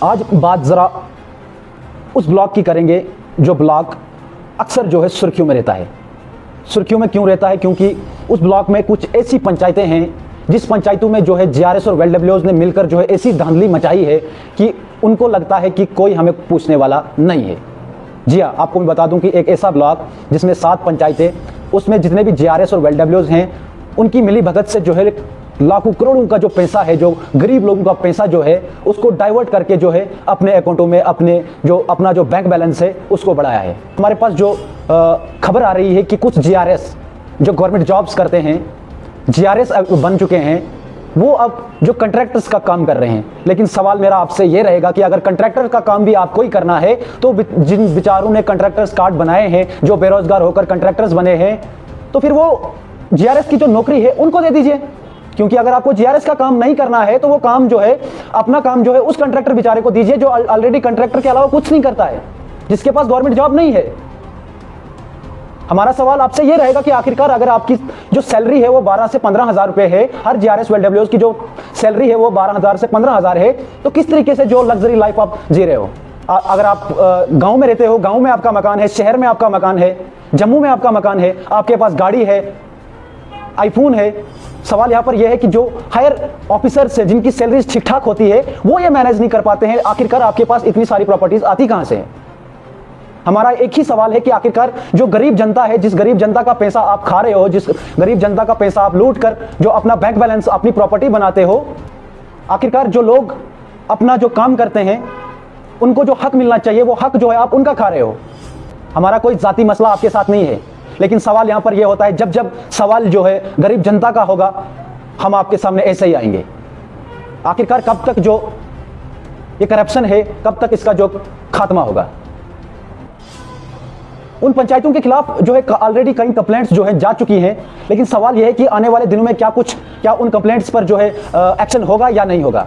आज बात ज़रा उस ब्लॉक की करेंगे जो ब्लॉक अक्सर जो है सुर्खियों में रहता है। सुर्खियों में क्यों रहता है? क्योंकि उस ब्लॉक में कुछ ऐसी पंचायतें हैं जिस पंचायतों में जो है जीआरएस और वेलडब्ल्यूज ने मिलकर जो है ऐसी धांधली मचाई है कि उनको लगता है कि कोई हमें पूछने वाला नहीं है। जी हाँ, आपको मैं बता दूं कि एक ऐसा ब्लॉक जिसमें 7 पंचायतें, उसमें जितने भी जीआरएस और वेलडब्ल्यूज हैं उनकी मिली भगत से जो है लाखों करोड़ों का जो पैसा है, जो गरीब लोगों का पैसा जो है उसको डाइवर्ट करके जो है अपने अकाउंटों में अपना जो बैंक बैलेंस है उसको बढ़ाया है। हमारे पास जो खबर आ रही है कि कुछ जीआरएस जो गवर्नमेंट जॉब्स करते हैं, जीआरएस बन चुके हैं, वो अब जो कंट्रैक्टर्स का काम कर रहे हैं। लेकिन सवाल मेरा आपसे ये रहेगा कि अगर कंट्रैक्टर का काम भी आपको ही करना है तो जिन बेचारों ने कंट्रैक्टर्स कार्ड बनाए हैं, जो बेरोजगार होकर कंट्रैक्टर्स बने हैं, तो फिर वो जीआरएस की जो नौकरी है उनको दे दीजिए। क्योंकि अगर आपको जीआरएस का काम नहीं करना है तो वो काम जो है, अपना काम जो है उस कंट्रैक्टर बेचारे को दीजिए जो ऑलरेडी कंट्रैक्टर के अलावा कुछ नहीं करता है, जिसके पास गवर्नमेंट जॉब नहीं है। हमारा सवाल आपसे यह रहेगा कि आखिरकार अगर आपकी जो सैलरी है वो 12 से 15 हज़ार रुपए है, हर जीआरएस वेलडब्ल्यूज की जो सैलरी है वो 12 हज़ार से 15 हज़ार है, तो किस तरीके से जो लग्जरी लाइफ आप जी रहे हो? अगर आप गांव में रहते हो, गांव में आपका मकान है, शहर में आपका मकान है, जम्मू में आपका मकान है, आपके पास गाड़ी है, आईफोन है, सवाल यहां पर यह है कि जो हायर ऑफिसर्स है जिनकी सैलरी ठीक ठाक होती है वो ये मैनेज नहीं कर पाते हैं। आखिरकार आपके पास इतनी सारी प्रॉपर्टीज आती कहां से है? हमारा एक ही सवाल है कि आखिरकार जो गरीब जनता है, जिस गरीब जनता का पैसा आप खा रहे हो, जिस गरीब जनता का पैसा आप लूट कर जो अपना बैंक बैलेंस, अपनी प्रॉपर्टी बनाते हो, आखिरकार जो लोग अपना जो काम करते हैं उनको जो हक मिलना चाहिए वो हक जो है आप उनका खा रहे हो। हमारा कोई जाति मसला आपके साथ नहीं है, लेकिन सवाल यहां पर यह होता है जब जब सवाल जो है गरीब जनता का होगा हम आपके सामने ऐसे ही आएंगे। आखिरकार कब तक जो ये करप्शन है, कब तक इसका जो खात्मा होगा? उन पंचायतों के खिलाफ जो है ऑलरेडी कई कंप्लेंट्स जो है जा चुकी हैं, लेकिन सवाल यह है कि आने वाले दिनों में क्या उन कंप्लेंट्स पर जो है एक्शन होगा या नहीं होगा?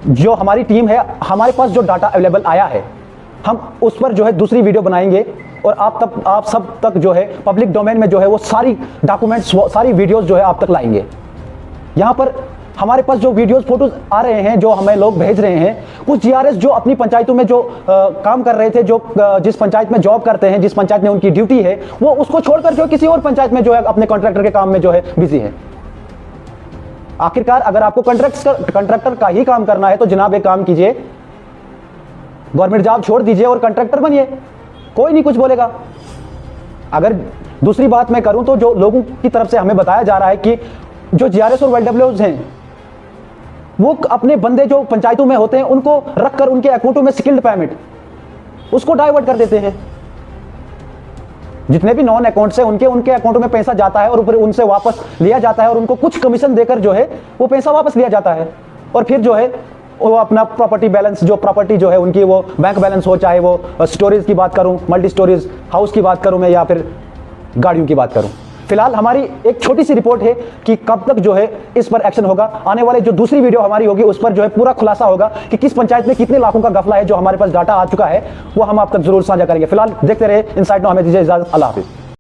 जो हमारी टीम है, हमारे पास जो डाटा अवेलेबल आया है, हम उस पर जो है दूसरी वीडियो बनाएंगे और आप सब तक जो है पब्लिक डोमेन में जो है वो सारी डॉक्यूमेंट्स, सारी वीडियोस जो है आप तक लाएंगे। यहाँ पर हमारे पास जो वीडियोस, फोटोज आ रहे हैं, जो हमें लोग भेज रहे हैं, कुछ जीआरएस जो अपनी पंचायतों में जो काम कर रहे थे, जो जिस पंचायत में जॉब करते हैं, जिस पंचायत में उनकी ड्यूटी है, वो उसको छोड़कर जो किसी और पंचायत में जो है अपने कॉन्ट्रैक्टर के काम में जो है बिजी है। आखिरकार अगर आपको कॉन्ट्रैक्टर का ही काम करना है तो जनाब एक काम कीजिए, गवर्नमेंट जॉब छोड़ दीजिए और कॉन्ट्रैक्टर बनिए, कोई नहीं कुछ बोलेगा। अगर दूसरी बात मैं करूं तो जो लोगों की तरफ से हमें बताया जा रहा है कि जो जीआरएस और वेलडब्ल्यूज हैं वो अपने बंदे जो पंचायतों में होते हैं उनको रखकर उनके अकाउंटों में स्किल्ड पेमेंट उसको डाइवर्ट कर देते हैं। जितने भी नॉन अकाउंट्स हैं उनके अकाउंटों में पैसा जाता है और ऊपर उनसे वापस लिया जाता है और उनको कुछ कमीशन देकर जो है वो पैसा वापस लिया जाता है और फिर जो है वो अपना प्रॉपर्टी बैलेंस, जो प्रॉपर्टी जो है उनकी वो बैंक बैलेंस हो, चाहे वो स्टोरेज की बात करूं, मल्टी स्टोरेज हाउस की बात करूं मैं, या फिर गाड़ियों की बात करूं। फिलहाल हमारी एक छोटी सी रिपोर्ट है कि कब तक जो है इस पर एक्शन होगा। आने वाले जो दूसरी वीडियो हमारी होगी उस पर जो है पूरा खुलासा होगा कि किस पंचायत में कितने लाखों का गफला है। जो हमारे पास डाटा आ चुका है वो हम आप तक जरूर साझा करेंगे। फिलहाल देखते रहे इनसाइट नो, हमें दीजिए इजाजत। अल्लाह हाफिज।